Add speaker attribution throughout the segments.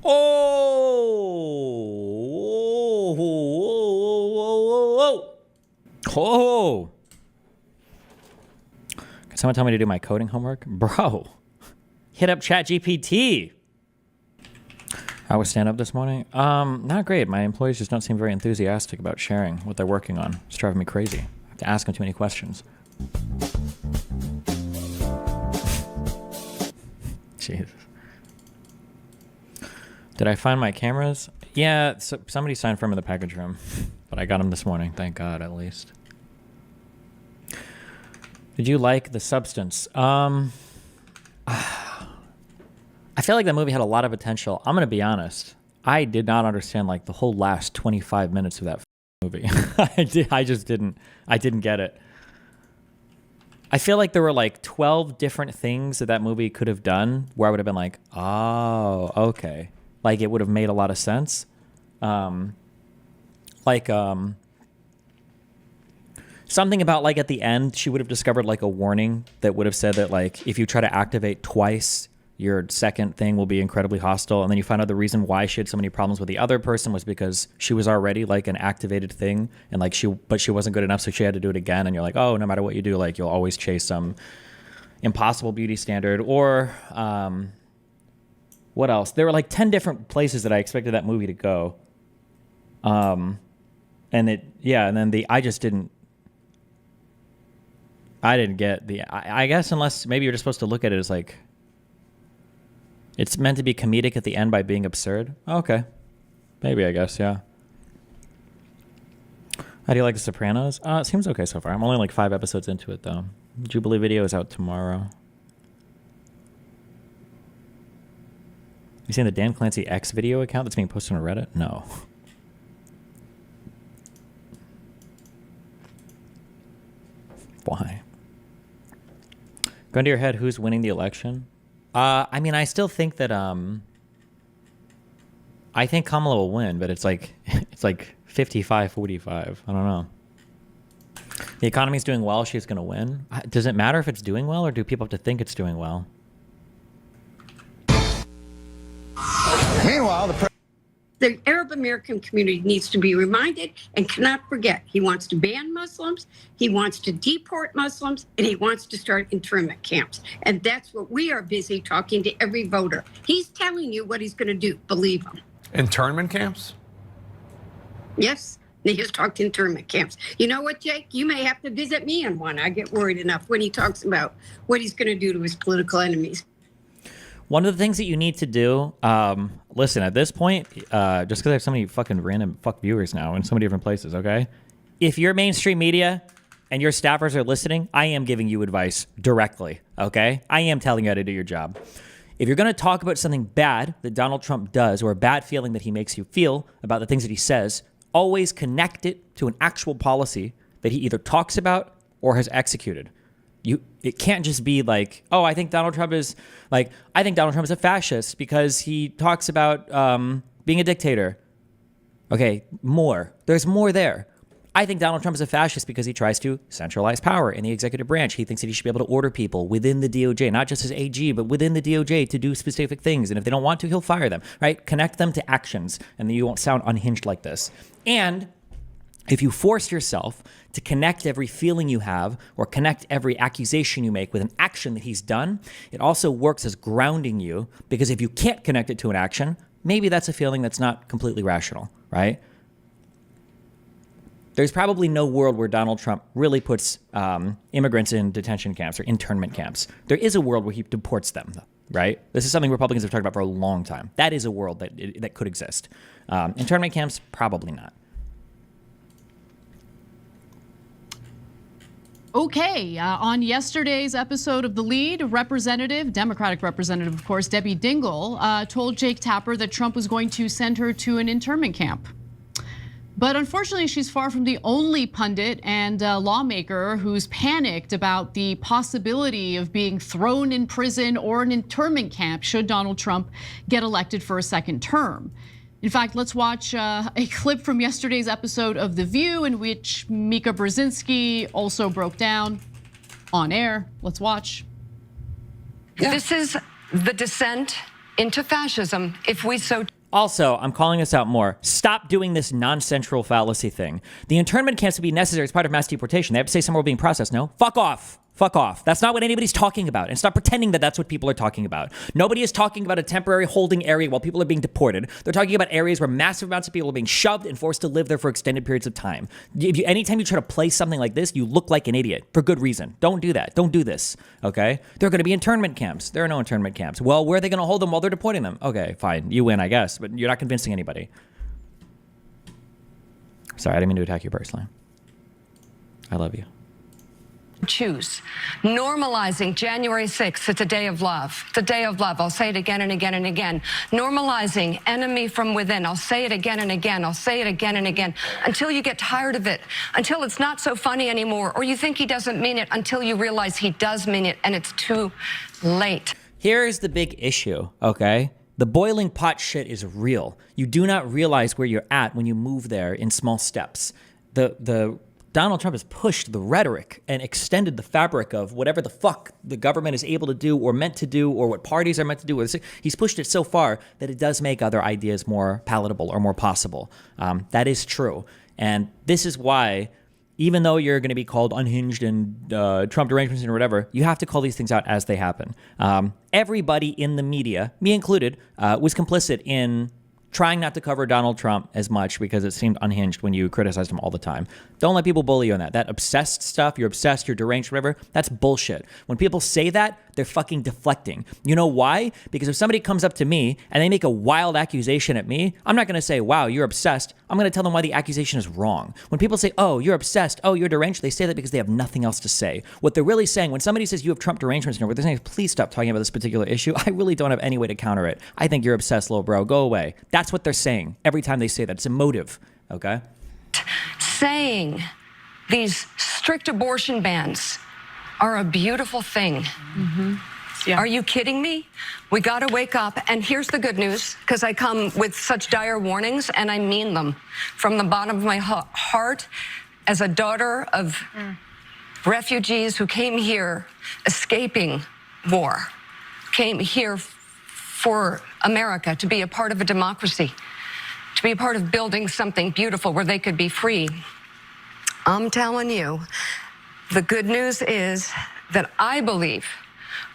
Speaker 1: Oh. Can someone tell me to do my coding homework? Bro, hit up ChatGPT. I was stand up this morning. Not great. My employees just don't seem very enthusiastic about sharing what they're working on. It's driving me crazy. I have to ask them too many questions. Jesus. Did I find my cameras? Yeah, so somebody signed for them in the package room, but I got them this morning. Thank God, at least. Did you like The Substance? I feel like that movie had a lot of potential. I'm gonna be honest. I did not understand like the whole last 25 minutes of that movie. I just didn't. I didn't get it. I feel like there were like 12 different things that movie could have done where I would have been like, oh, okay. Like it would have made a lot of sense. Something about like at the end, she would have discovered like a warning that would have said that like if you try to activate twice, your second thing will be incredibly hostile. And then you find out the reason why she had so many problems with the other person was because she was already like an activated thing, and like she wasn't good enough, so she had to do it again. And you're like, oh, no matter what you do, like you'll always chase some impossible beauty standard. Or what else? There were like 10 different places that I expected that movie to go. And then I didn't get I guess unless maybe you're just supposed to look at it as like, it's meant to be comedic at the end by being absurd. Okay. Maybe, I guess, yeah. How do you like The Sopranos? It seems okay so far. I'm only like 5 episodes into it, though. Jubilee video is out tomorrow. You seen the Dan Clancy X video account that's being posted on Reddit? No. Why? Gun to your head, who's winning the election? I mean, I still think that I think Kamala will win, but it's like 55-45. I don't know. The economy's doing well, she's going to win. Does it matter if it's doing well, or do people have to think it's doing well?
Speaker 2: Meanwhile,
Speaker 3: the Arab American community needs to be reminded and cannot forget. He wants to ban Muslims, he wants to deport Muslims, and he wants to start internment camps. And that's what we are busy talking to every voter. He's telling you what he's going to do. Believe him.
Speaker 4: Internment camps?
Speaker 3: Yes, he has talked internment camps. You know what, Jake? You may have to visit me in one. I get worried enough when he talks about what he's going to do to his political enemies.
Speaker 1: One of the things that you need to do, listen, at this point, just because I have so many fucking random viewers now in so many different places, okay? If you're mainstream media and your staffers are listening, I am giving you advice directly, okay? I am telling you how to do your job. If you're going to talk about something bad that Donald Trump does, or a bad feeling that he makes you feel about the things that he says, always connect it to an actual policy that he either talks about or has executed. It can't just be like, oh, I think Donald Trump is a fascist because he talks about being a dictator. Okay, there's more there. I think Donald Trump is a fascist because he tries to centralize power in the executive branch. He thinks that he should be able to order people within the DOJ, not just as AG, but within the DOJ to do specific things. And if they don't want to, he'll fire them, right? Connect them to actions, and then you won't sound unhinged like this. And if you force yourself to connect every feeling you have or connect every accusation you make with an action that he's done, it also works as grounding you, because if you can't connect it to an action, maybe that's a feeling that's not completely rational, right? There's probably no world where Donald Trump really puts immigrants in detention camps or internment camps. There is a world where he deports them, right? This is something Republicans have talked about for a long time. That is a world that could exist. Internment camps, probably not.
Speaker 5: Okay, on yesterday's episode of The Lead, Democratic Representative, of course, Debbie Dingell, told Jake Tapper that Trump was going to send her to an internment camp. But unfortunately, she's far from the only pundit and lawmaker who's panicked about the possibility of being thrown in prison or an internment camp should Donald Trump get elected for a second term. In fact, let's watch a clip from yesterday's episode of The View in which Mika Brzezinski also broke down on air. Let's watch.
Speaker 6: This is the descent
Speaker 2: into fascism if we so.
Speaker 1: Also, I'm calling this out more. Stop doing this non-central fallacy thing. The internment camps would be necessary as part of mass deportation. They have to say somewhere being processed. No? Fuck off. Fuck off. That's not what anybody's talking about. And stop pretending that that's what people are talking about. Nobody is talking about a temporary holding area while people are being deported. They're talking about areas where massive amounts of people are being shoved and forced to live there for extended periods of time. Anytime you try to play something like this, you look like an idiot for good reason. Don't do that. Don't do this. Okay? There are going to be internment camps. There are no internment camps. Well, where are they going to hold them while they're deporting them? Okay, fine. You win, I guess. But you're not convincing anybody. Sorry, I didn't mean to attack you personally. I love you.
Speaker 2: Choose. Normalizing January 6th, it's a day of love. It's a day of love. I'll say it again and again and again. Normalizing enemy from within. I'll say it again and again. I'll say it again and again until you get tired of it, until it's not so funny anymore, or you think he doesn't mean it until you realize he does mean it and it's too late.
Speaker 1: Here's the big issue, okay? The boiling pot shit is real. You do not realize where you're at when you move there in small steps. The Donald Trump has pushed the rhetoric and extended the fabric of whatever the fuck the government is able to do or meant to do or what parties are meant to do. He's pushed it so far that it does make other ideas more palatable or more possible. That is true. And this is why, even though you're going to be called unhinged and Trump derangements and whatever, you have to call these things out as they happen. Everybody in the media, me included, was complicit in trying not to cover Donald Trump as much because it seemed unhinged when you criticized him all the time. Don't let people bully you on that. That obsessed stuff, you're obsessed, you're deranged, whatever, that's bullshit. When people say that, they're fucking deflecting. You know why? Because if somebody comes up to me and they make a wild accusation at me, I'm not going to say, wow, you're obsessed. I'm going to tell them why the accusation is wrong. When people say, oh, you're obsessed, oh, you're deranged, they say that because they have nothing else to say. What they're really saying, when somebody says you have Trump derangements, what they're saying is, please stop talking about this particular issue. I really don't have any way to counter it. I think you're obsessed, little bro. Go away. That's what they're saying every time they say that. It's emotive, okay?
Speaker 2: Saying these strict abortion bans are a beautiful thing. Mm-hmm. Yeah. Are you kidding me? We got to wake up. And here's the good news, because I come with such dire warnings, and I mean them from the bottom of my heart as a daughter of refugees who came here escaping war, came here for America to be a part of a democracy, to be a part of building something beautiful where they could be free. I'm telling you, the good news is that I believe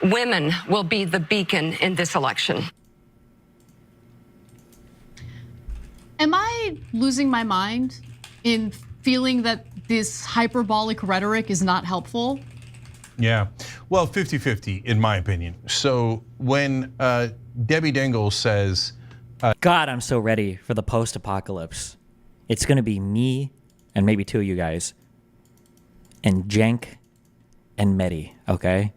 Speaker 2: women will be the beacon in this election.
Speaker 5: Am I losing my mind in feeling that this hyperbolic rhetoric is not helpful?
Speaker 4: Yeah, well, 50-50 in my opinion. So when Debbie Dingell says,
Speaker 1: God, I'm so ready for the post-apocalypse. It's going to be me and maybe two of you guys and Cenk and Mehdi, okay?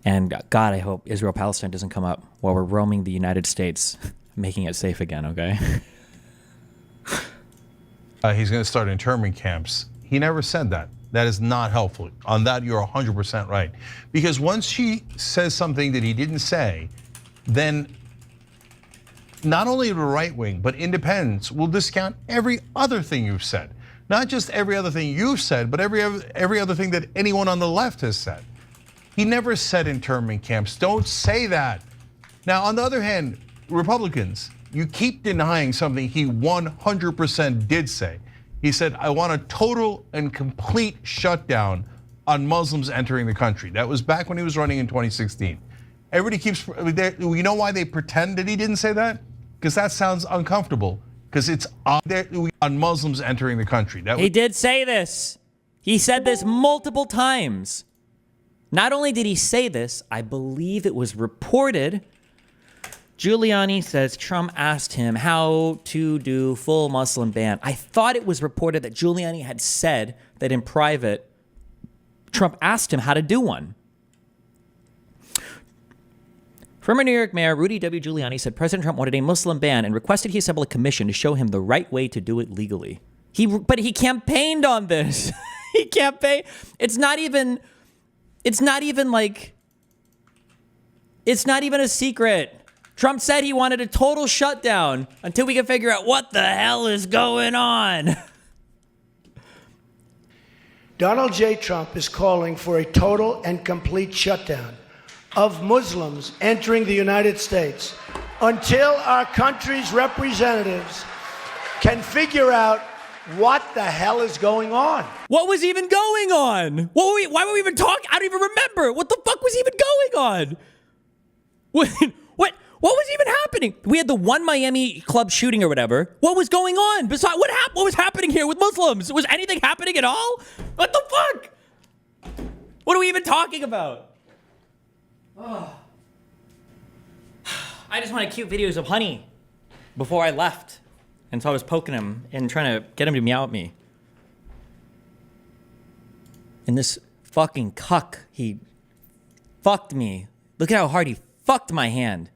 Speaker 1: And God, I hope Israel-Palestine doesn't come up while we're roaming the United States, making it safe again, okay?
Speaker 4: He's going to start internment camps. He never said that. That is not helpful. On that, you're 100% right. Because once she says something that he didn't say, then not only the right wing, but independents will discount every other thing you've said. Not just every other thing you've said, but every other thing that anyone on the left has said. He never said internment camps. Don't say that. Now, on the other hand, Republicans, you keep denying something he 100% did say. He said, I want a total and complete shutdown on Muslims entering the country. That was back when he was running in 2016. Everybody keeps, you know why they pretend that he didn't say that? Because that sounds uncomfortable. Because it's on Muslims entering the country.
Speaker 1: He did say this. He said this multiple times. Not only did he say this, I believe it was reported. Giuliani says Trump asked him how to do full Muslim ban. I thought it was reported that Giuliani had said that in private, Trump asked him how to do one. Former New York Mayor Rudy W. Giuliani said President Trump wanted a Muslim ban and requested he assemble a commission to show him the right way to do it legally. But he campaigned on this. He campaigned. It's not even a secret. Trump said he wanted a total shutdown until we can figure out what the hell is going on.
Speaker 6: Donald J. Trump is calling for a total and complete shutdown of Muslims entering the United States until our country's representatives can figure out what the hell is going on.
Speaker 1: What was even going on? Why were we even talking? I don't even remember. What the fuck was even going on? What was even happening? We had the one Miami club shooting or whatever. What was going on? Besides, what was happening here with Muslims? Was anything happening at all? What the fuck? What are we even talking about? Oh. I just wanted cute videos of Honey before I left. And so I was poking him and trying to get him to meow at me. And this fucking cuck, he fucked me. Look at how hard he fucked my hand.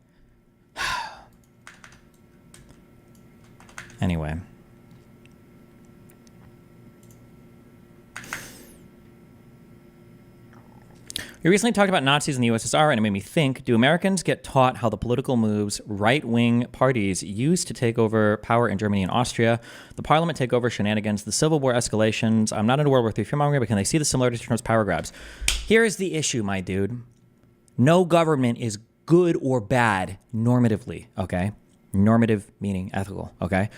Speaker 1: Anyway. We recently talked about Nazis in the USSR, and it made me think, do Americans get taught how the political moves right-wing parties used to take over power in Germany and Austria, the parliament takeover shenanigans, the Civil War escalations? I'm not into World War III fearmongering, but can they see the similarities to Trump's power grabs? Here is the issue, my dude. No government is good or bad normatively, okay? Normative meaning ethical, okay?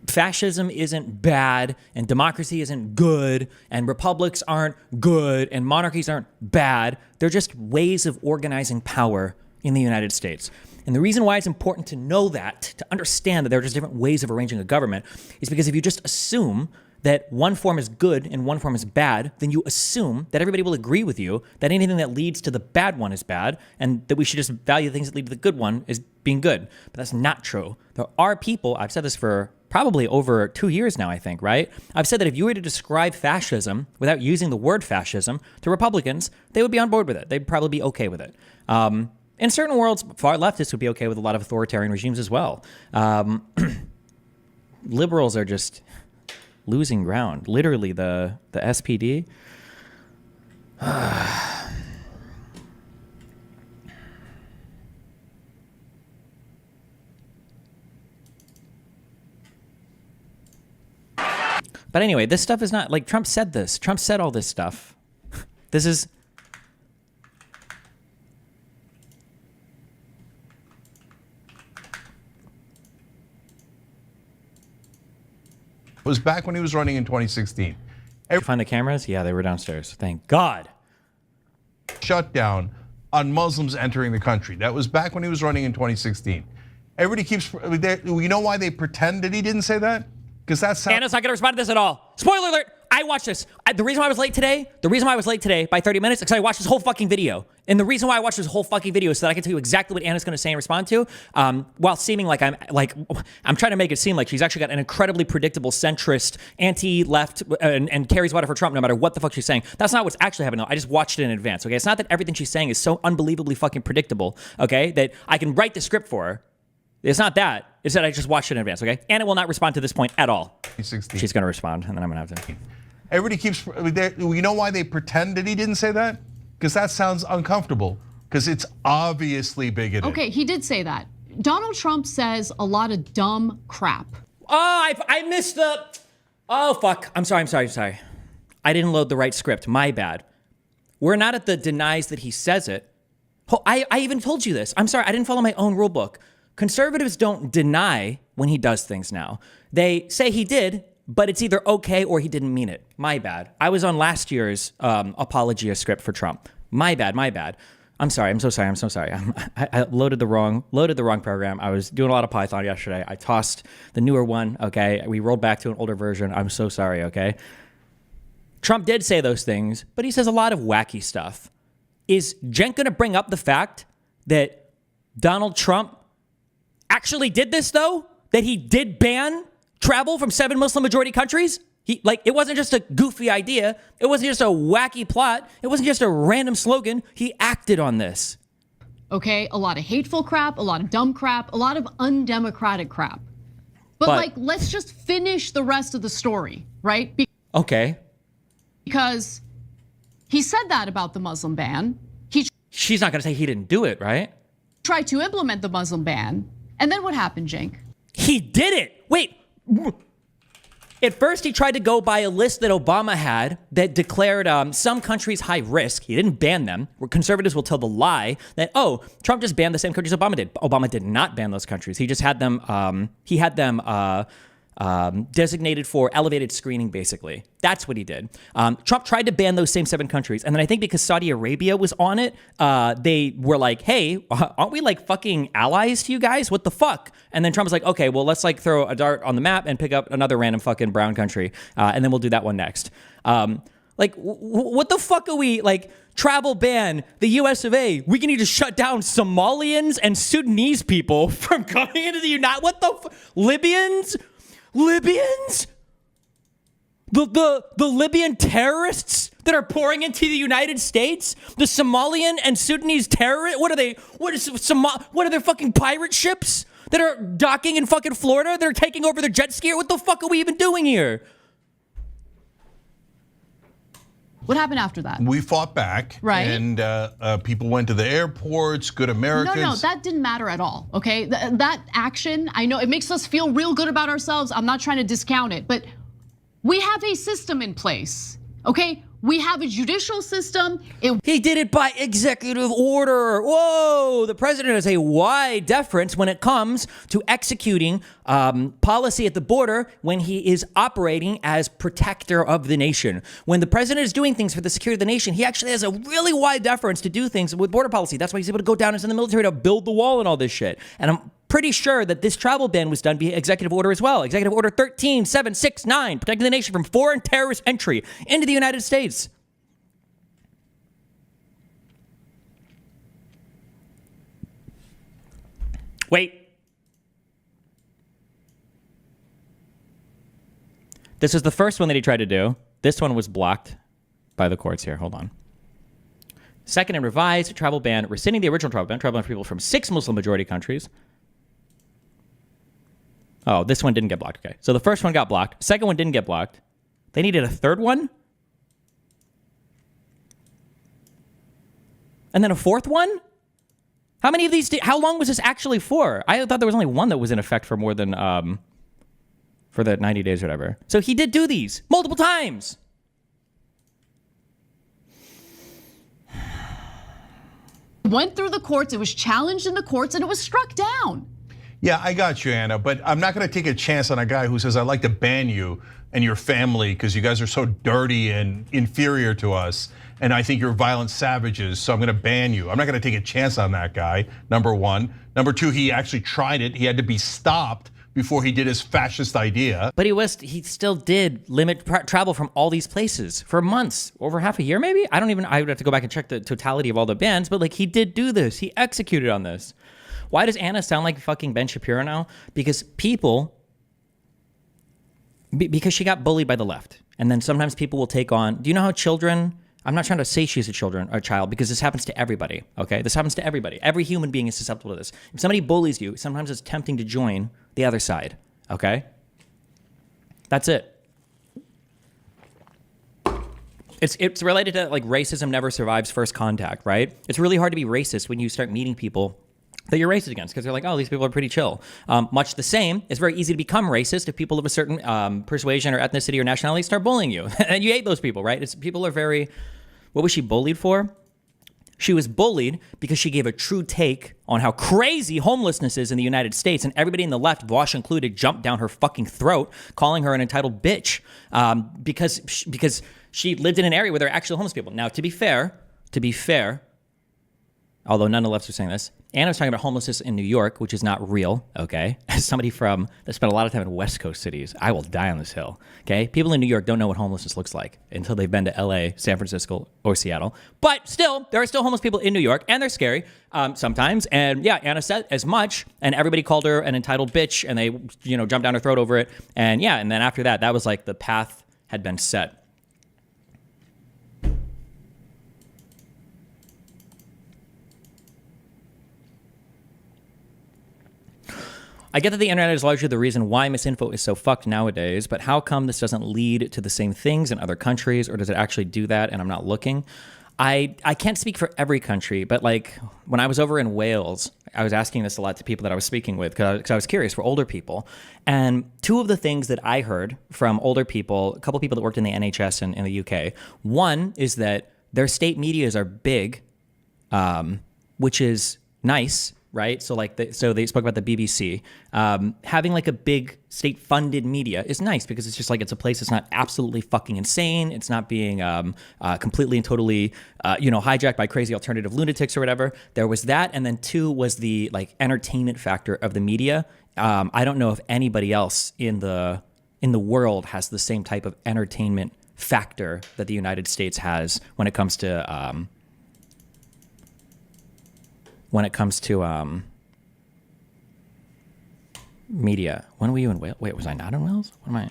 Speaker 1: Fascism isn't bad, and democracy isn't good, and republics aren't good, and monarchies aren't bad. They're just ways of organizing power in the United States. And the reason why it's important to know that, to understand that there are just different ways of arranging a government, is because if you just assume that one form is good and one form is bad, then you assume that everybody will agree with you that anything that leads to the bad one is bad, and that we should just value the things that lead to the good one as being good. But that's not true. There are people, I've said this for probably over 2 years now, I think, right? I've said that if you were to describe fascism without using the word fascism to Republicans, they would be on board with it. They'd probably be okay with it. In certain worlds, far leftists would be okay with a lot of authoritarian regimes as well. Liberals are just losing ground. Literally, the SPD. But anyway, this stuff is not, like, Trump said this. Trump said all this stuff. This is...
Speaker 4: It was back when he was running in 2016.
Speaker 1: Find the cameras? Yeah, they were downstairs. Thank God.
Speaker 4: Shutdown on Muslims entering the country. That was back when he was running in 2016. Everybody keeps, you know why they pretend that he didn't say that? Because that's how.
Speaker 1: Anna's not going to respond to this at all. Spoiler alert. I watched this. The reason why I was late today by 30 minutes is because I watched this whole fucking video. And the reason why I watched this whole fucking video is so that I can tell you exactly what Anna's going to say and respond to, while seeming like I'm trying to make it seem like she's actually got an incredibly predictable centrist, anti-left, and carries water for Trump no matter what the fuck she's saying. That's not what's actually happening. I just watched it in advance. Okay, it's not that everything she's saying is so unbelievably fucking predictable. Okay, that I can write the script for her. It's not that. It's that I just watched it in advance, okay? Anna will not respond to this point at all.
Speaker 4: 2016.
Speaker 1: She's going to respond, and then I'm going to have to.
Speaker 4: Everybody keeps, you know why they pretend that he didn't say that? Because that sounds uncomfortable, because it's obviously bigoted.
Speaker 5: Okay, he did say that. Donald Trump says a lot of dumb crap.
Speaker 1: Oh, I missed the... Oh, fuck. I'm sorry. I didn't load the right script. My bad. We're not at the denies that he says it. I even told you this. I'm sorry, I didn't follow my own rule book. Conservatives don't deny when he does things now. They say he did, but it's either okay or he didn't mean it. My bad. I was on last year's apologia script for Trump. My bad. I'm sorry. I'm so sorry. I loaded the wrong program. I was doing a lot of Python yesterday. I tossed the newer one, okay? We rolled back to an older version. I'm so sorry, okay? Trump did say those things, but he says a lot of wacky stuff. Is Jen going to bring up the fact that Donald Trump actually did this, though? That he did ban travel from 7 Muslim majority countries? It wasn't just a goofy idea. It wasn't just a wacky plot. It wasn't just a random slogan. He acted on this.
Speaker 5: Okay, a lot of hateful crap, a lot of dumb crap, a lot of undemocratic crap. But let's just finish the rest of the story, right?
Speaker 1: Okay.
Speaker 5: Because he said that about the Muslim ban.
Speaker 1: She's not going to say he didn't do it, right?
Speaker 5: Tried to implement the Muslim ban. And then what happened, Cenk?
Speaker 1: He did it. Wait. At first, he tried to go by a list that Obama had that declared some countries high risk. He didn't ban them. Where conservatives will tell the lie that, oh, Trump just banned the same countries Obama did. Obama did not ban those countries. He just had them. He had them designated for elevated screening, basically. That's what he did. Trump tried to ban those same 7 countries. And then I think because Saudi Arabia was on it, they were like, hey, aren't we like fucking allies to you guys? What the fuck? And then Trump was like, okay, well, let's like throw a dart on the map and pick up another random fucking brown country. And then we'll do that one next. What the fuck are we like? Travel ban, the US of A. We can need to shut down Somalians and Sudanese people from coming into the United. What the Libyans? The Libyan terrorists that are pouring into the United States? The Somalian and Sudanese terrorists? What are they? What are their fucking pirate ships that are docking in fucking Florida? They're taking over their jet ski? What the fuck are we even doing here?
Speaker 5: What happened after that?
Speaker 4: We fought back,
Speaker 5: right?
Speaker 4: And people went to the airports, good Americans.
Speaker 5: No, that didn't matter at all, okay? That action, I know it makes us feel real good about ourselves. I'm not trying to discount it, but we have a system in place, okay? We have a judicial system.
Speaker 1: He did it by executive order. Whoa, the president has a wide deference when it comes to executing policy at the border when he is operating as protector of the nation. When the president is doing things for the security of the nation, he actually has a really wide deference to do things with border policy. That's why he's able to go down into the military to build the wall and all this shit. And I'm pretty sure that this travel ban was done via executive order as well. Executive order 13769, protecting the nation from foreign terrorist entry into the United States. Wait. This is the first one that he tried to do. This one was blocked by the courts here. Hold on. Second and revised travel ban, rescinding the original travel ban for people from 6 Muslim majority countries. Oh, this one didn't get blocked. Okay. So the first one got blocked. Second one didn't get blocked. They needed a third one? And then a fourth one? How many of these how long was this actually for? I thought there was only one that was in effect for more than for the 90 days or whatever. So he did do these multiple times.
Speaker 5: Went through the courts, it was challenged in the courts, and it was struck down.
Speaker 4: Yeah, I got you, Anna, but I'm not going to take a chance on a guy who says, I'd like to ban you and your family because you guys are so dirty and inferior to us, and I think you're violent savages, so I'm going to ban you. I'm not going to take a chance on that guy, number one. Number two, he actually tried it. He had to be stopped before he did his fascist idea.
Speaker 1: But he still did limit travel from all these places for months, over half a year maybe? I would have to go back and check the totality of all the bans, but like he did do this. He executed on this. Why does Anna sound like fucking Ben Shapiro now? Because because she got bullied by the left. And then sometimes people will take on, do you know how children, I'm not trying to say she's a child because this happens to everybody, okay? This happens to everybody. Every human being is susceptible to this. If somebody bullies you, sometimes it's tempting to join the other side, okay? That's it. It's related to like racism never survives first contact, right? It's really hard to be racist when you start meeting people that you're racist against because they're like, oh, these people are pretty chill. Much the same, it's very easy to become racist if people of a certain persuasion or ethnicity or nationality start bullying you. And you hate those people, right? People are very, what was she bullied for? She was bullied because she gave a true take on how crazy homelessness is in the United States, and everybody in the left, Vosh included, jumped down her fucking throat, calling her an entitled bitch because she lived in an area where there are actually homeless people. Now, to be fair, although none of the lefts are saying this, Anna was talking about homelessness in New York, which is not real, okay? As somebody that spent a lot of time in West Coast cities, I will die on this hill, okay? People in New York don't know what homelessness looks like until they've been to LA, San Francisco, or Seattle. But still, there are still homeless people in New York, and they're scary sometimes. And yeah, Anna said as much, and everybody called her an entitled bitch, and they, jumped down her throat over it. And yeah, and then after that, that was like the path had been set. I get that the internet is largely the reason why misinfo is so fucked nowadays, but how come this doesn't lead to the same things in other countries, or does it actually do that and I'm not looking? I can't speak for every country, but like when I was over in Wales, I was asking this a lot to people that I was speaking with because I was curious for older people. And two of the things that I heard from older people, a couple people that worked in the NHS in the UK, one is that their state medias are big, which is nice, right? So like, so they spoke about the BBC. Having like a big state-funded media is nice because it's just like it's a place that's not absolutely fucking insane. It's not being completely and totally, hijacked by crazy alternative lunatics or whatever. There was that, and then two was the like entertainment factor of the media. I don't know if anybody else in the world has the same type of entertainment factor that the United States has when it comes to. Media. When were you in Wales? Wait, was I not in Wales? What am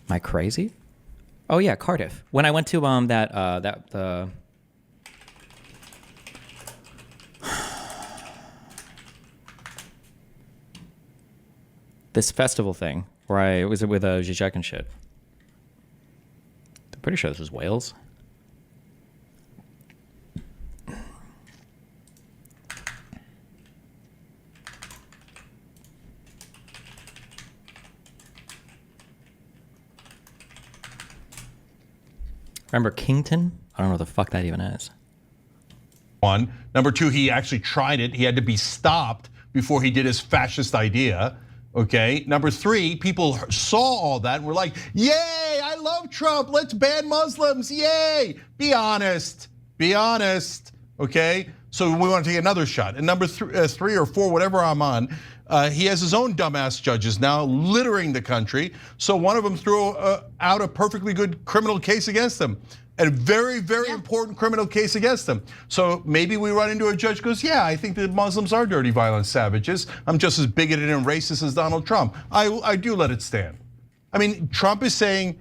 Speaker 1: I crazy? Oh yeah, Cardiff. When I went to this festival thing where I was with Zizek and shit. I'm pretty sure this was Wales. Remember Kington? I don't know what the fuck that even is.
Speaker 4: One. Number two, he actually tried it. He had to be stopped before he did his fascist idea. Okay. Number three, people saw all that and were like, yay, I love Trump. Let's ban Muslims. Yay. Be honest. Be honest. Okay. So we want to take another shot. And number three or four, whatever I'm on, he has his own dumbass judges now littering the country. So one of them threw out a perfectly good criminal case against him. A very, very important criminal case against him. So maybe we run into a judge who goes, yeah, I think that Muslims are dirty, violent savages. I'm just as bigoted and racist as Donald Trump. I do let it stand. I mean, Trump is saying,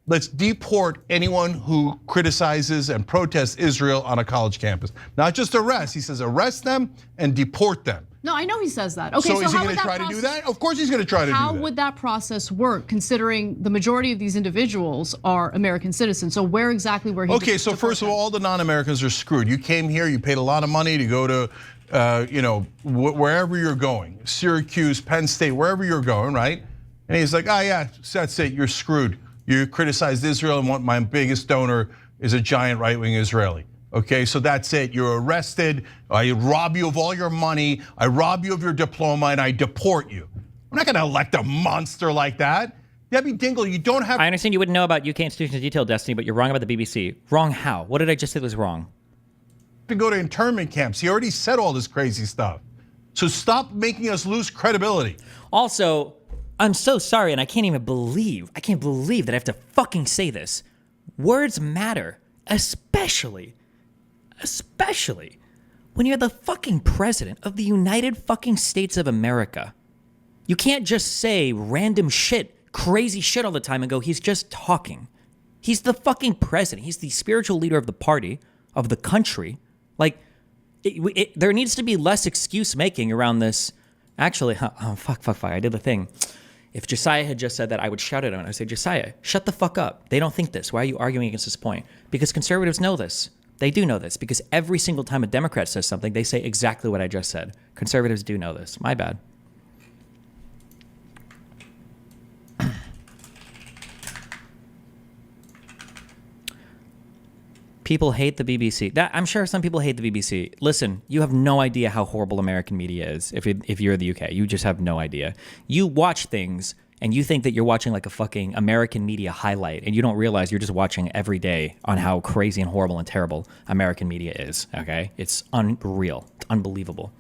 Speaker 4: let's deport anyone who criticizes and protests Israel on a college campus. Not just arrest, he says arrest them and deport them.
Speaker 5: No, I know he says that. Okay,
Speaker 4: so is he going to try to do that? Of course he's going to try to do that.
Speaker 5: How would that process work, considering the majority of these individuals are American citizens? So where exactly were he?
Speaker 4: Okay, so first of all the non-Americans are screwed. You came here, you paid a lot of money to go to, wherever you're going, Syracuse, Penn State, wherever you're going, right? And he's like, oh yeah, that's it, you're screwed. You criticized Israel and my biggest donor is a giant right-wing Israeli. Okay, so that's it. You're arrested. I rob you of all your money. I rob you of your diploma and I deport you. I'm not gonna elect a monster like that. Debbie Dingell, you don't have.
Speaker 1: I understand you wouldn't know about UK institutions in detail, Destiny, but you're wrong about the BBC. Wrong how? What did I just say was wrong?
Speaker 4: To go to internment camps. He already said all this crazy stuff. So stop making us lose credibility.
Speaker 1: Also, I'm so sorry, and I can't believe that I have to fucking say this. Words matter, especially when you're the fucking president of the United fucking States of America. You can't just say random shit, crazy shit all the time and go, he's just talking. He's the fucking president. He's the spiritual leader of the party, of the country. Like, there needs to be less excuse making around this. Actually, fuck, I did the thing. If Josiah had just said that, I would shout at him. I would say, Josiah, shut the fuck up. They don't think this. Why are you arguing against this point? Because conservatives know this. They do know this because every single time a Democrat says something, they say exactly what I just said. Conservatives do know this. My bad. People hate the BBC. I'm sure some people hate the BBC. Listen, you have no idea how horrible American media is if you're in the UK. You just have no idea. You watch things and you think that you're watching like a fucking American media highlight, and you don't realize you're just watching every day on how crazy and horrible and terrible American media is, okay? It's unreal. It's unbelievable.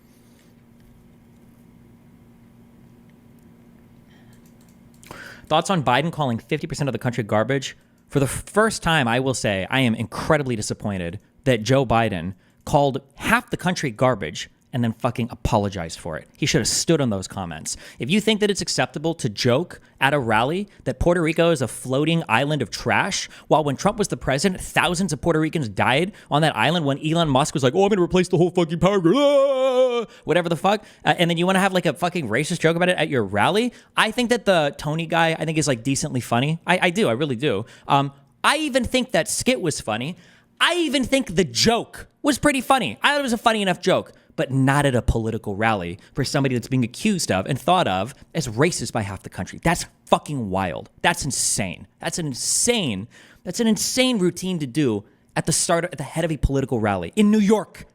Speaker 1: Thoughts on Biden calling 50% of the country garbage? For the first time, I will say I am incredibly disappointed that Joe Biden called half the country garbage and then fucking apologized for it. He should have stood on those comments. If you think that it's acceptable to joke at a rally that Puerto Rico is a floating island of trash, while when Trump was the president, thousands of Puerto Ricans died on that island when Elon Musk was like, oh, I'm gonna replace the whole fucking power grid, whatever the fuck, and then you wanna have like a fucking racist joke about it at your rally? I think that the Tony guy, I think is like decently funny. I do, I really do. I even think that skit was funny. I even think the joke was pretty funny. I thought it was a funny enough joke, but not at a political rally for somebody that's being accused of and thought of as racist by half the country. That's fucking wild. That's insane. That's an insane routine to do at the head of a political rally in New York.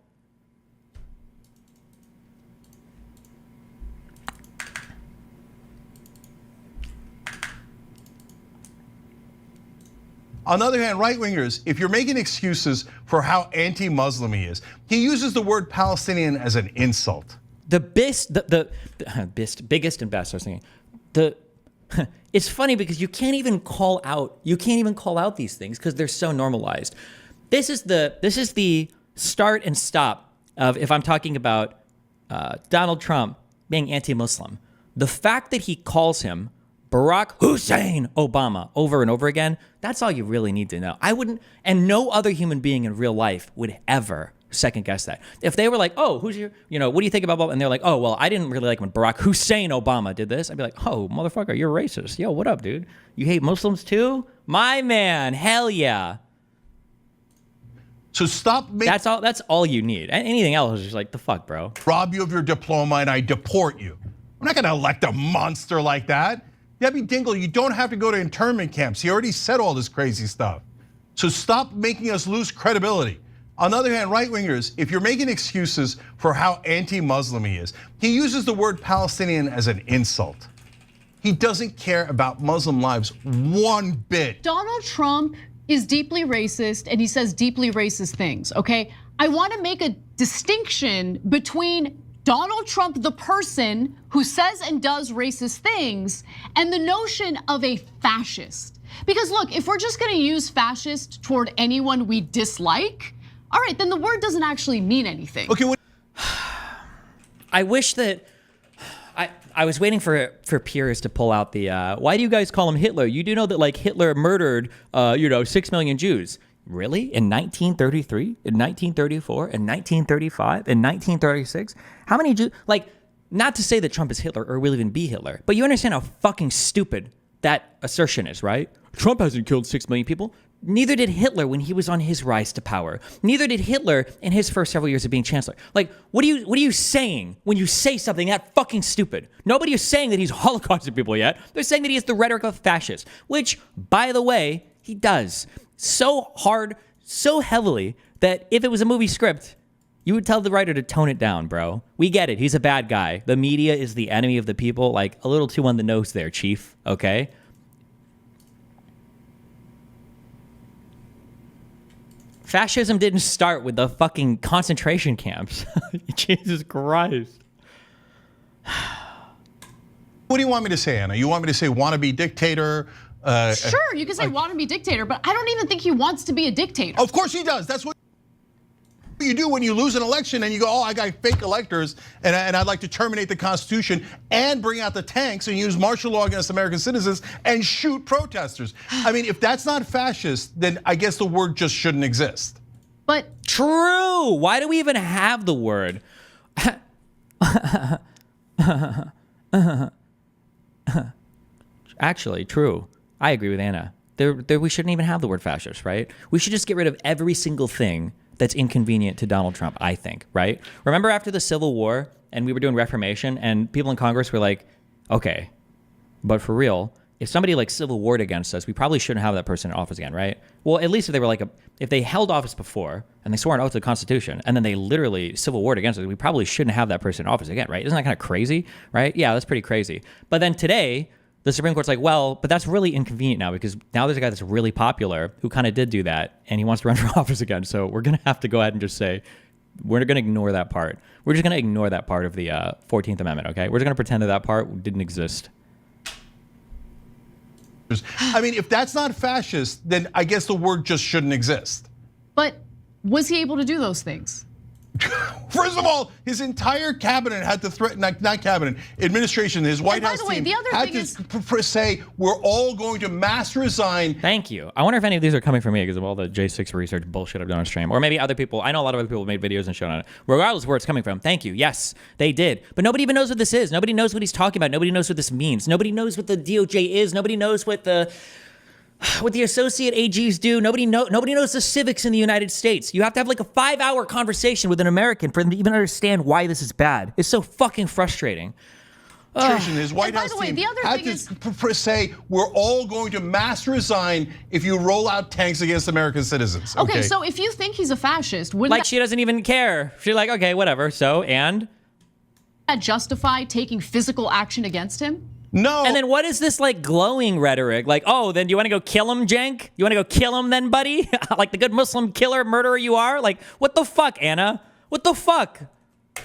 Speaker 4: On the other hand, right-wingers, if you're making excuses for how anti-Muslim he is, he uses the word Palestinian as an insult.
Speaker 1: The biggest and best, I was thinking. It's funny because you can't even call out these things because they're so normalized. This is the start and stop of if I'm talking about Donald Trump being anti-Muslim. The fact that he calls him Barack Hussein Obama over and over again, that's all you really need to know. I wouldn't, and no other human being in real life would ever second guess that. If they were like, oh, what do you think about Obama? And they're like, oh, well, I didn't really like when Barack Hussein Obama did this. I'd be like, oh, motherfucker, you're racist. Yo, what up, dude? You hate Muslims too? My man, hell yeah.
Speaker 4: So stop making...
Speaker 1: That's all you need. Anything else is just like, the fuck, bro?
Speaker 4: Rob you of your diploma and I deport you. I'm not gonna elect a monster like that. Debbie Dingell, you don't have to go to internment camps. He already said all this crazy stuff. So stop making us lose credibility. On the other hand, right-wingers, if you're making excuses for how anti-Muslim he is, he uses the word Palestinian as an insult. He doesn't care about Muslim lives one bit.
Speaker 5: Donald Trump is deeply racist and he says deeply racist things, okay? I want to make a distinction between Donald Trump, the person who says and does racist things, and the notion of a fascist. Because look, if we're just gonna use fascist toward anyone we dislike, all right, then the word doesn't actually mean anything.
Speaker 4: Okay,
Speaker 1: I wish that, I was waiting for Piers to pull out the, why do you guys call him Hitler? You do know that like Hitler murdered, 6 million Jews. Really? In 1933, in 1934, in 1935, in 1936? How many Jews? Like, not to say that Trump is Hitler or will even be Hitler, but you understand how fucking stupid that assertion is, right? Trump hasn't killed 6 million people. Neither did Hitler when he was on his rise to power. Neither did Hitler in his first several years of being chancellor. Like, what are you saying when you say something that fucking stupid? Nobody is saying that he's holocausted people yet. They're saying that he has the rhetoric of a fascist, which, by the way, he does. So hard, so heavily that if it was a movie script, you would tell the writer to tone it down, bro. We get it. He's a bad guy. The media is the enemy of the people. Like, a little too on the nose there, Chief, okay? Fascism didn't start with the fucking concentration camps. Jesus Christ.
Speaker 4: what do you want me to say, Anna? You want me to say wannabe dictator?
Speaker 5: Sure, you can say wannabe dictator, but I don't even think he wants to be a dictator.
Speaker 4: Of course he does. That's what you do when you lose an election and you go, oh, I got fake electors and I'd like to terminate the Constitution and bring out the tanks and use martial law against American citizens and shoot protesters. I mean, if that's not fascist, then I guess the word just shouldn't exist.
Speaker 5: But
Speaker 1: true. Why do we even have the word? Actually, true. I agree with Anna. We shouldn't even have the word fascist, right? We should just get rid of every single thing that's inconvenient to Donald Trump, I think, right? Remember after the Civil War and we were doing Reformation and people in Congress were like, okay, but for real, if somebody like Civil Warred against us, we probably shouldn't have that person in office again, right? Well, at least if they were if they held office before and they swore an oath to the Constitution and then they literally Civil Warred against us, we probably shouldn't have that person in office again, right? Isn't that kind of crazy, right? Yeah, that's pretty crazy. But then today, the Supreme Court's like, well, but that's really inconvenient now because now there's a guy that's really popular who kind of did do that and he wants to run for office again. So we're going to have to go ahead and just say, we're going to ignore that part. We're just going to ignore that part of the 14th Amendment, okay? We're just going to pretend that part didn't exist.
Speaker 4: I mean, if that's not fascist, then I guess the word just shouldn't exist.
Speaker 5: But was he able to do those things?
Speaker 4: First of all, his entire cabinet had to threaten, not cabinet, administration, his White House team had to say, we're all going to mass resign.
Speaker 1: Thank you. I wonder if any of these are coming from me because of all the J6 research bullshit I've done on stream. Or maybe other people, I know a lot of other people made videos and shown on it. Regardless of where it's coming from, thank you. Yes, they did. But nobody even knows what this is. Nobody knows what he's talking about. Nobody knows what this means. Nobody knows what the DOJ is. Nobody knows what the what the associate AGs do. Nobody knows the civics in the United States. You have to have like a 5-hour conversation with an American for them to even understand why this is bad. It's so fucking frustrating.
Speaker 4: His White House team had to say we're all going to mass resign if you roll out tanks against American citizens.
Speaker 5: Okay, so if you think he's a fascist, wouldn't
Speaker 1: like she doesn't even care. She's like, okay, whatever. So and
Speaker 5: that justify taking physical action against him?
Speaker 4: No.
Speaker 1: And then what is this like glowing rhetoric? Like, oh, then you want to go kill him, Cenk? You want to go kill him then, buddy? Like the good Muslim killer murderer you are? Like, what the fuck, Anna? What the fuck?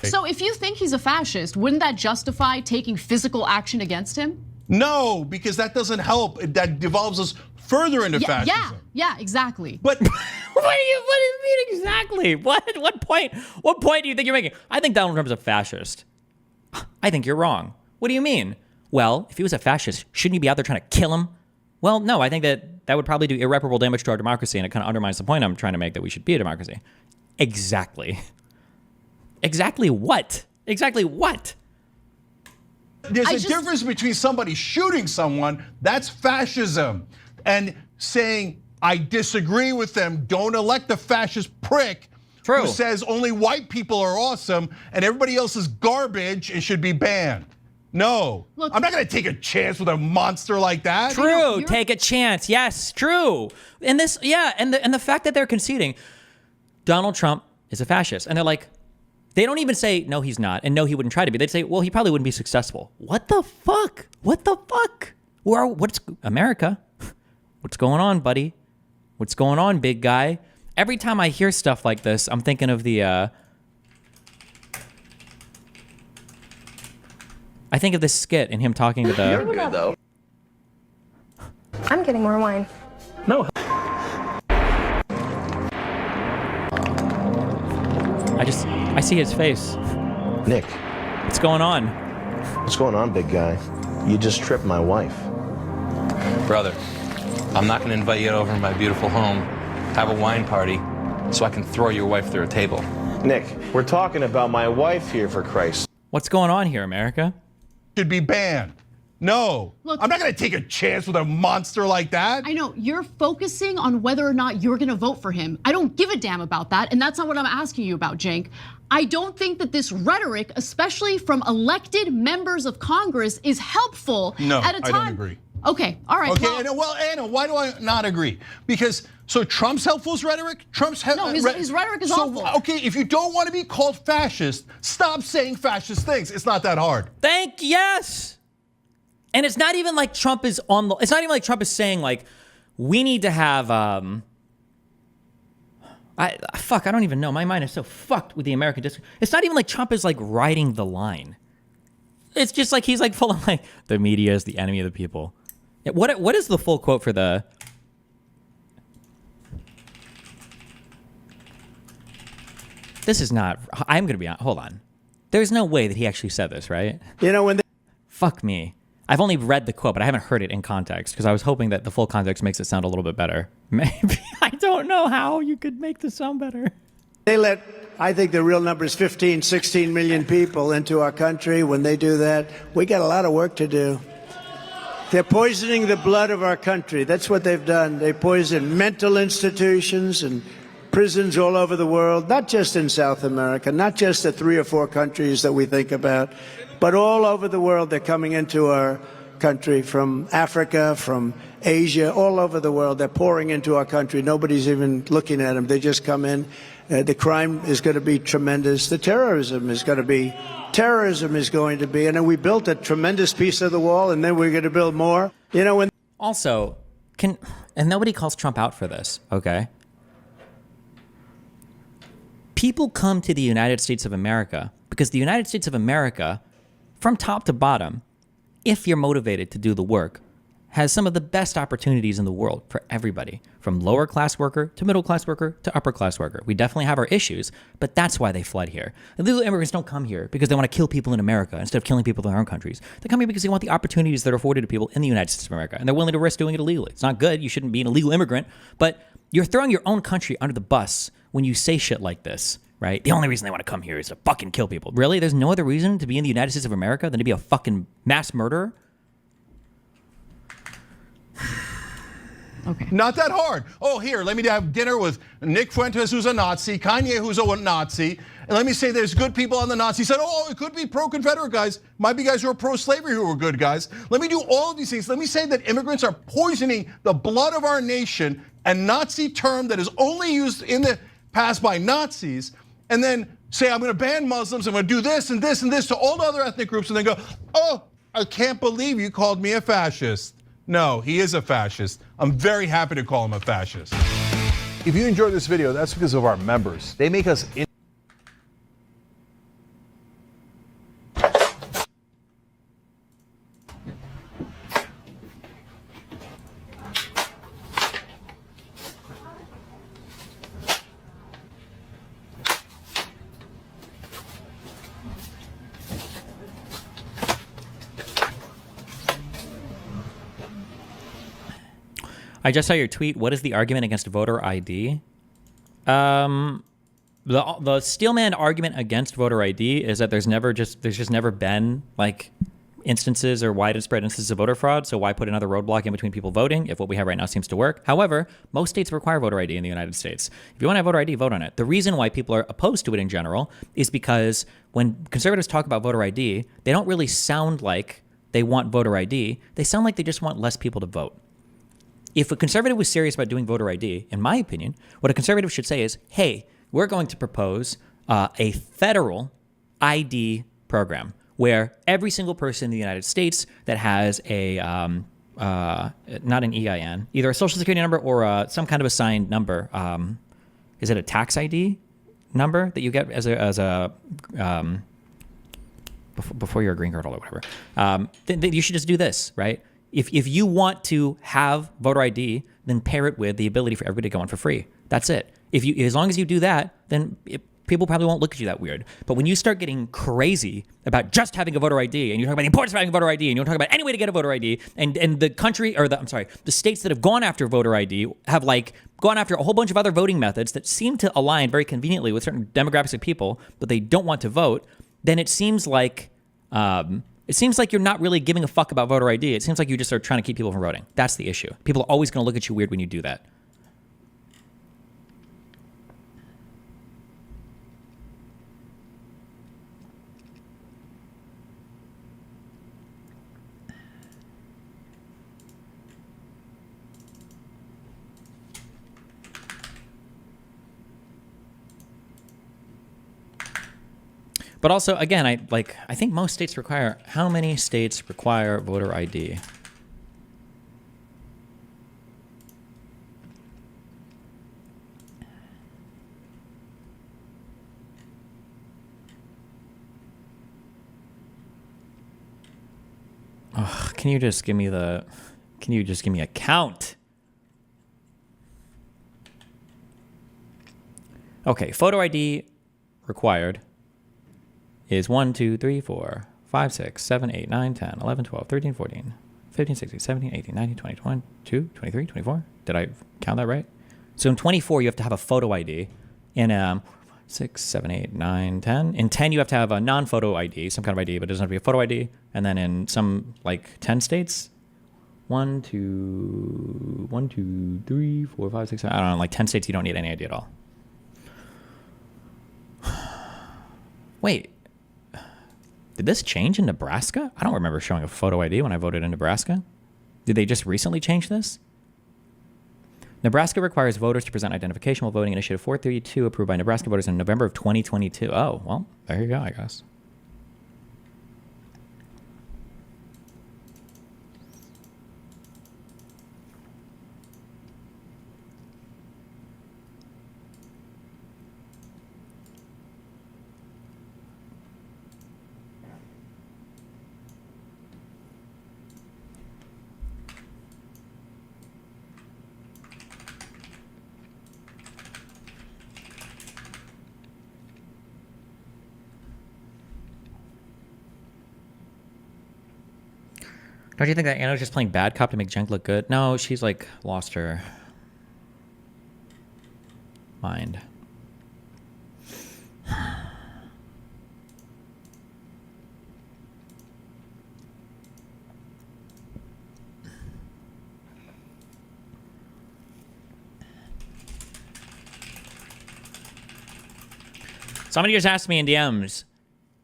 Speaker 5: So if you think he's a fascist, wouldn't that justify taking physical action against him?
Speaker 4: No, because that doesn't help. That devolves us further into fascism.
Speaker 5: Yeah, exactly.
Speaker 1: But what do you mean exactly? What point do you think you're making? I think Donald Trump's a fascist. I think you're wrong. What do you mean? Well, if he was a fascist, shouldn't you be out there trying to kill him? Well, no, I think that would probably do irreparable damage to our democracy, and it kind of undermines the point I'm trying to make that we should be a democracy. Exactly. Exactly what? Exactly what?
Speaker 4: There's a difference between somebody shooting someone, that's fascism, and saying, I disagree with them, don't elect a fascist prick who says only white people are awesome and everybody else is garbage and should be banned. No, look, I'm not gonna take a chance with a monster like that.
Speaker 1: True, take a chance, yes, true. And this, yeah, and the fact that they're conceding, Donald Trump is a fascist, and they're like, they don't even say, no, he's not, and no, he wouldn't try to be. They'd say, well, he probably wouldn't be successful. What the fuck? What the fuck? What's America? What's going on, buddy? What's going on, big guy? Every time I hear stuff like this, I'm thinking of the, I think of this skit and him talking to the...
Speaker 7: You're good, though. I'm getting more wine. No.
Speaker 1: I see his face.
Speaker 8: Nick.
Speaker 1: What's going on?
Speaker 8: What's going on, big guy? You just tripped my wife.
Speaker 9: Brother, I'm not gonna invite you over to my beautiful home, have a wine party, so I can throw your wife through a table.
Speaker 8: Nick, we're talking about my wife here, for Christ's sake.
Speaker 1: What's going on here, America?
Speaker 4: Should be banned. No, look, I'm not gonna take a chance with a monster like that.
Speaker 5: I know, you're focusing on whether or not you're gonna vote for him. I don't give a damn about that, and that's not what I'm asking you about, Cenk. I don't think that this rhetoric, especially from elected members of Congress, is helpful at a time.
Speaker 4: I don't agree.
Speaker 5: Okay, all right.
Speaker 4: Okay, well, Anna, why do I not agree? Because, so Trump's helpful's rhetoric?
Speaker 5: No, his rhetoric is awful.
Speaker 4: Okay, if you don't want to be called fascist, stop saying fascist things. It's not that hard.
Speaker 1: Yes. And it's not even like Trump is it's not even like Trump is saying like, we need to have, I don't even know. My mind is so fucked with the American discourse. It's not even like Trump is like riding the line. It's just like, he's like full of like, the media is the enemy of the people. What is the full quote for the, this is not, I'm going to be on, hold on. There's no way that he actually said this, right?
Speaker 6: You know, when
Speaker 1: fuck me. I've only read the quote, but I haven't heard it in context because I was hoping that the full context makes it sound a little bit better. Maybe. I don't know how you could make this sound better.
Speaker 6: they let, I think the real number is 15, 16 million people into our country. When they do that, we got a lot of work to do. They're poisoning the blood of our country. That's what they've done. They poison mental institutions and prisons all over the world, not just in South America, not just the 3 or 4 countries that we think about, but all over the world. They're coming into our country from Africa, from Asia, all over the world. They're pouring into our country. Nobody's even looking at them. They just come in. The crime is going to be tremendous. The terrorism is going to be, and then we built a tremendous piece of the wall, and then we're going to build more. You know, when
Speaker 1: also, and nobody calls Trump out for this, okay? People come to the United States of America because the United States of America, from top to bottom, if you're motivated to do the work, has some of the best opportunities in the world for everybody, from lower class worker to middle class worker to upper class worker. We definitely have our issues, but that's why they fled here. Illegal immigrants don't come here because they want to kill people in America instead of killing people in their own countries. They come here because they want the opportunities that are afforded to people in the United States of America, and they're willing to risk doing it illegally. It's not good. You shouldn't be an illegal immigrant, but you're throwing your own country under the bus when you say shit like this, right? The only reason they want to come here is to fucking kill people. Really? There's no other reason to be in the United States of America than to be a fucking mass murderer?
Speaker 5: Okay.
Speaker 4: Not that hard. Oh, here, let me have dinner with Nick Fuentes, who's a Nazi, Kanye, who's a Nazi, and let me say there's good people on the Nazi side. Oh, it could be pro-Confederate guys. Might be guys who are pro-slavery who are good guys. Let me do all of these things. Let me say that immigrants are poisoning the blood of our nation, a Nazi term that is only used in the past by Nazis, and then say I'm going to ban Muslims, I'm going to do this and this and this to all the other ethnic groups, and then go, oh, I can't believe you called me a fascist. No, he is a fascist. I'm very happy to call him a fascist.
Speaker 10: If you enjoyed this video, that's because of our members. They make us
Speaker 1: I just saw your tweet. What is the argument against voter ID? The steelman argument against voter ID is that there's just never been like instances or widespread instances of voter fraud. So why put another roadblock in between people voting if what we have right now seems to work? However, most states require voter ID in the United States. If you want to have voter ID, vote on it. The reason why people are opposed to it in general is because when conservatives talk about voter ID, they don't really sound like they want voter ID. They sound like they just want less people to vote. If a conservative was serious about doing voter ID, in my opinion, what a conservative should say is, hey, we're going to propose a federal ID program where every single person in the United States that has a, not an EIN, either a social security number or some kind of assigned number. Is it a tax ID number that you get before you're a green card holder or whatever? Then you should just do this, right? If you want to have voter ID, then pair it with the ability for everybody to go on for free. That's it. As long as you do that, then people probably won't look at you that weird. But when you start getting crazy about just having a voter ID, and you talk about the importance of having a voter ID, and you talk about any way to get a voter ID, and the country, or the states that have gone after voter ID have like gone after a whole bunch of other voting methods that seem to align very conveniently with certain demographics of people, but they don't want to vote, then it seems like you're not really giving a fuck about voter ID. It seems like you just are trying to keep people from voting. That's the issue. People are always going to look at you weird when you do that. But also, again, I think most states require. How many states require voter ID? Ugh, can you just give me a count? Okay, photo ID required is 1, 2, 3, 4, 5, 6, 7, 8, 9, 10, 11, 12, 13, 14, 15, 16, 17, 18, 19, 20, 22, 23, 24. Did I count that right? So in 24, you have to have a photo ID. In 6, 7, 8, 9, 10. In 10, you have to have a non-photo ID, some kind of ID, but it doesn't have to be a photo ID. And then in some, 10 states, 1, 2, 3, 4, 5, 6, 7, I don't know, 10 states, you don't need any ID at all. Wait. Did this change in Nebraska? I don't remember showing a photo ID when I voted in Nebraska. Did they just recently change this? Nebraska requires voters to present identification while voting. Initiative 432, approved by Nebraska voters in November of 2022. Oh, well, there you go, I guess. Don't you think that Anna's just playing bad cop to make Jenk look good? No, she's lost her mind. Somebody just asked me in DMs,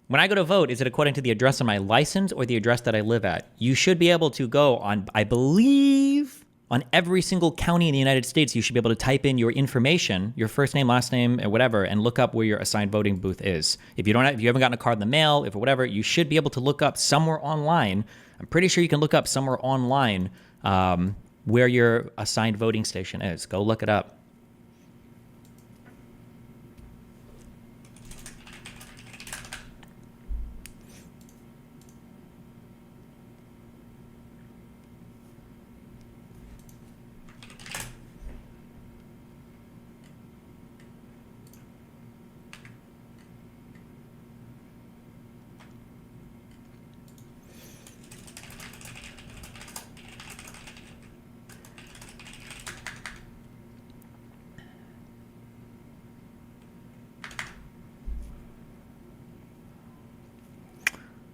Speaker 1: when I go to vote, is it according to the address on my license or the address that I live at? You should be able to go on, I believe, on every single county in the United States, you should be able to type in your information, your first name, last name, and whatever, and look up where your assigned voting booth is. If you haven't gotten a card in the mail, if or whatever, you should be able to look up somewhere online. I'm pretty sure you can look up somewhere online where your assigned voting station is. Go look it up.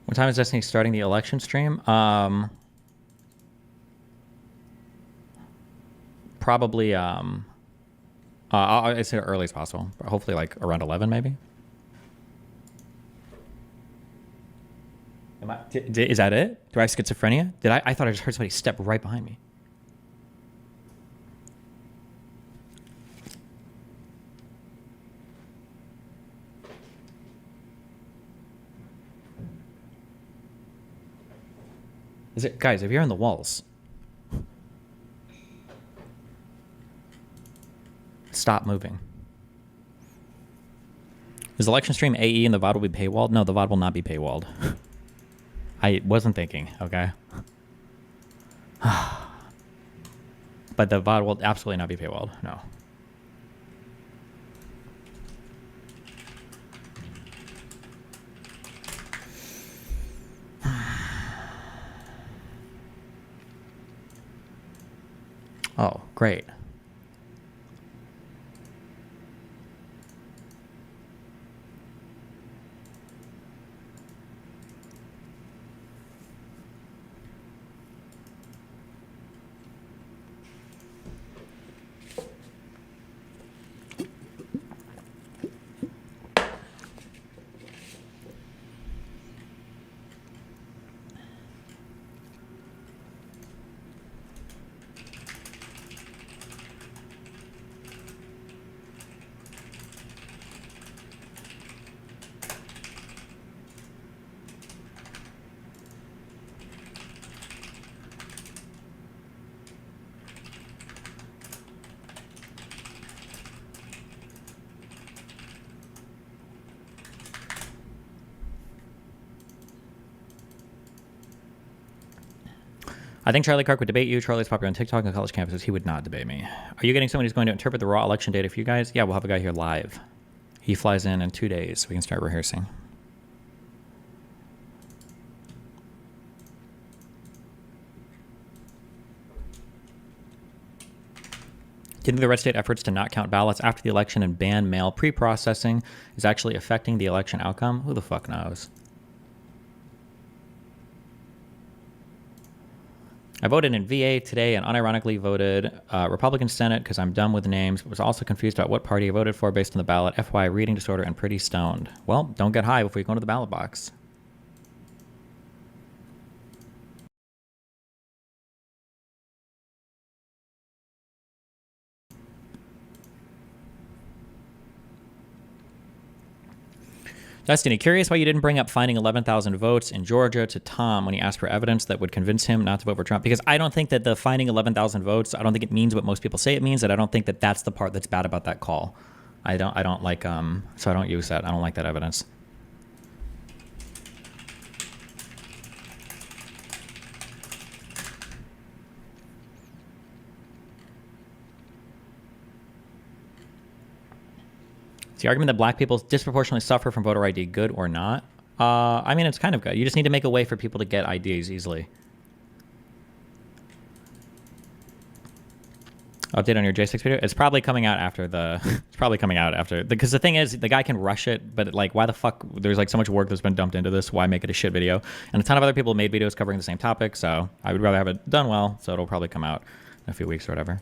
Speaker 1: What time is Destiny starting the election stream? Probably, I'd say early as possible. Hopefully like around 11 maybe. Is that it? Do I have schizophrenia? I thought I just heard somebody step right behind me. Is it, guys, if you're on the walls, stop moving. Is election stream AE and the VOD will be paywalled? No, the VOD will not be paywalled. I wasn't thinking, okay? But the VOD will absolutely not be paywalled, no. Oh, great. I think Charlie Kirk would debate you. Charlie's popular on TikTok and college campuses. He would not debate me. Are you getting someone who's going to interpret the raw election data for you guys? Yeah, we'll have a guy here live. He flies in 2 days, so we can start rehearsing. Do you think the red state efforts to not count ballots after the election and ban mail pre-processing is actually affecting the election outcome? Who the fuck knows? I voted in VA today and unironically voted Republican Senate because I'm done with names, but was also confused about what party I voted for based on the ballot. FYI, reading disorder and pretty stoned. Well, don't get high before you go into the ballot box. Destiny, curious why you didn't bring up finding 11,000 votes in Georgia to Tom when he asked for evidence that would convince him not to vote for Trump. Because I don't think that the finding 11,000 votes, I don't think it means what most people say it means, and I don't think that that's the part that's bad about that call. I don't like, so I don't use that. I don't like that evidence. The argument that black people disproportionately suffer from voter ID good or not? I mean, it's kind of good. You just need to make a way for people to get IDs easily. Update on your J6 video? It's probably coming out after the... It's probably coming out after... Because the thing is, the guy can rush it, but like, why the fuck... There's like so much work that's been dumped into this. Why make it a shit video? And a ton of other people made videos covering the same topic, so I would rather have it done well, so it'll probably come out in a few weeks or whatever.